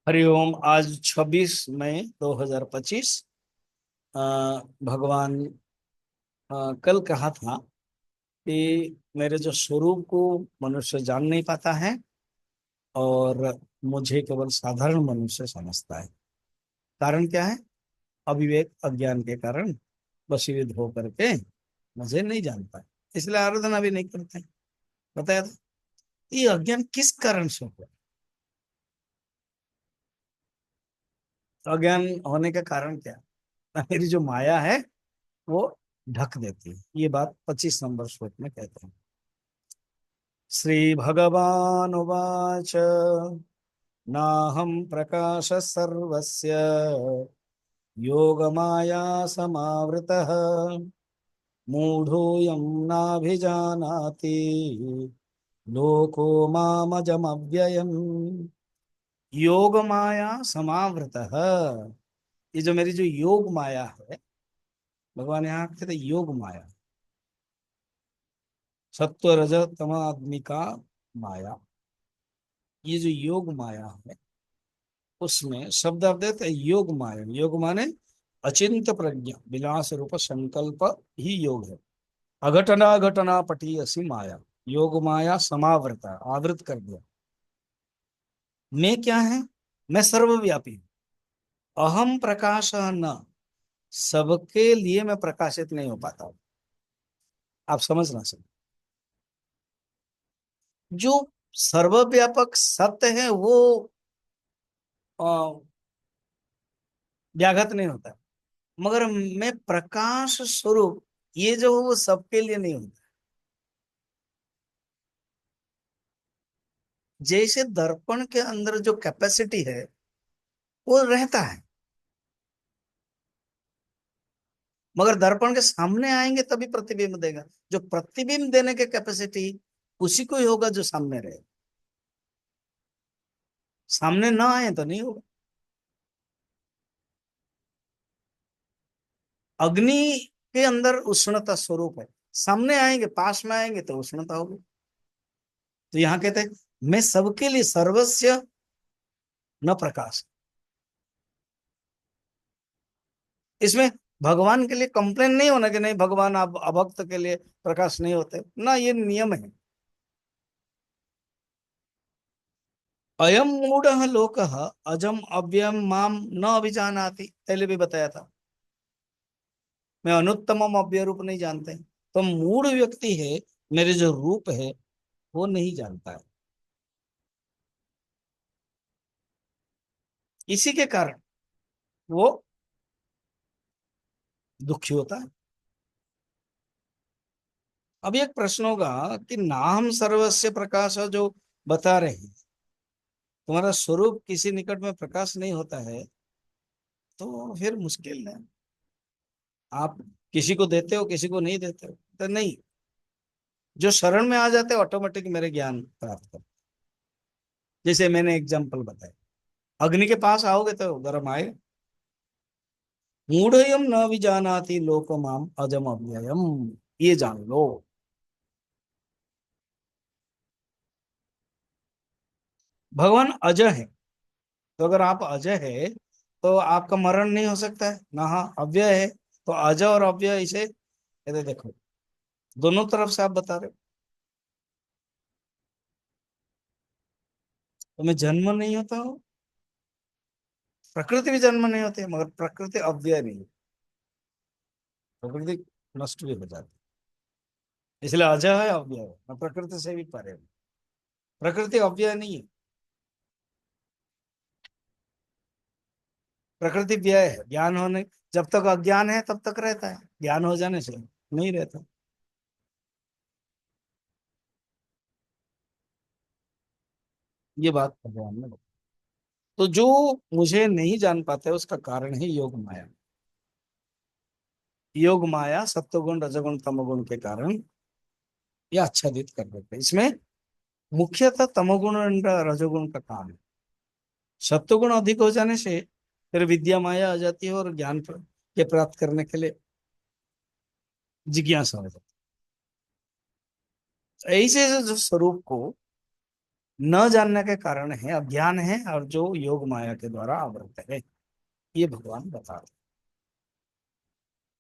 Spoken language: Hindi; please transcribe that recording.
हरिओम। आज 26 मई 2025। भगवान कल कहा था कि मेरे जो स्वरूप को मनुष्य जान नहीं पाता है और मुझे केवल साधारण मनुष्य समझता है। कारण क्या है? अविवेक अज्ञान के कारण वशीभूत हो करके मुझे नहीं जानता है, इसलिए आराधना भी नहीं करते। बताया था। ये अज्ञान किस कारण से हुआ? अज्ञान होने का कारण क्या है? मेरी जो माया है वो ढक देती है। ये बात 25 नंबर श्लोक में कहते हैं। श्री भगवान उवाच नाहं प्रकाश सर्वस्य योगमाया समावृतः मूढ़ोऽयं नाभिजानाति लोको मामजमव्ययम्। योग माया समावृतः। ये जो मेरी जो योग माया है, भगवान यहाँ कहते हैं योग माया, सत्व रज तम आदमी का माया। ये जो योग माया है उसमें शब्द आप देते हैं योग माया। योग माने अचिंत प्रज्ञा विलास रूप संकल्प ही योग है। अघटना घटना पटी असी माया। योग माया समावृता, आवृत कर दिया। मैं क्या है? मैं सर्वव्यापी हूं। अहम प्रकाश न, सबके लिए मैं प्रकाशित नहीं हो पाता हूं। आप समझ ना सकते। जो सर्वव्यापक सत्य है वो अ, व्याघत नहीं होता, मगर मैं प्रकाश स्वरूप, ये जो है वो सबके लिए नहीं होता। जैसे दर्पण के अंदर जो कैपेसिटी है वो रहता है, मगर दर्पण के सामने आएंगे तभी प्रतिबिंब देगा। जो प्रतिबिंब देने के कैपेसिटी उसी को ही होगा जो सामने रहे। सामने ना आए तो नहीं होगा। अग्नि के अंदर उष्णता स्वरूप है, सामने आएंगे पास में आएंगे तो उष्णता होगी। तो यहाँ कहते हैं मैं सबके लिए सर्वस्य न प्रकाश। इसमें भगवान के लिए कंप्लेन नहीं होना कि नहीं भगवान आप अभक्त के लिए प्रकाश नहीं होते ना, ये नियम है। अयम मूढ़ लोक अजम अव्ययम माम न अभिजानाति, पहले भी बताया था। मैं अनुत्तमम अव्यय रूप नहीं जानते। तो मूढ़ व्यक्ति है, मेरे जो रूप है वो नहीं जानता है। इसी के कारण वो दुखी होता है। अब एक प्रश्न होगा कि नाम सर्वस्य प्रकाश जो बता रहे हैं, तुम्हारा स्वरूप किसी निकट में प्रकाश नहीं होता है तो फिर मुश्किल है। आप किसी को देते हो किसी को नहीं देते हो तो नहीं। जो शरण में आ जाते हैं ऑटोमेटिक मेरे ज्ञान प्राप्त कर। जैसे मैंने एग्जांपल बताया, अग्नि के पास आओगे तो गर्म आए। मूढ़यम न विजानाति लोकमाम अजम अव्ययम, ये जान लो। भगवान अजय है, तो अगर आप अजय है तो आपका मरण नहीं हो सकता है ना। हाँ, अव्यय है तो अजय और अव्यय इसे कहते। देखो दोनों तरफ से आप बता रहे हो। तो मैं जन्म नहीं होता हूँ, प्रकृति भी जन्म नहीं होती, मगर प्रकृति अव्यय नहीं है। प्रकृति नष्ट भी हो जाती है, इसलिए अजय है अव्यय है, मैं प्रकृति से भी परे हूँ। प्रकृति अव्यय नहीं है, प्रकृति व्यय है। ज्ञान होने, जब तक अज्ञान है तब तक रहता है, ज्ञान हो जाने से नहीं रहता। ये बात भगवान ने बताई। तो जो मुझे नहीं जान पाते उसका कारण है योग माया। योग माया सत्वगुण रजगुण तमोगुण के कारण ये आच्छादित कर देते हैं। इसमें मुख्यतः तमोगुण और रजोगुण का काम है। सत्वगुण अधिक हो जाने से फिर विद्या माया आ जाती है और ज्ञान के प्राप्त करने के लिए जिज्ञासा हो जाती है। ऐसे जो स्वरूप को न जानने के कारण है, अज्ञान है, और जो योग माया के द्वारा आवृत है, ये भगवान बता रहे हैं।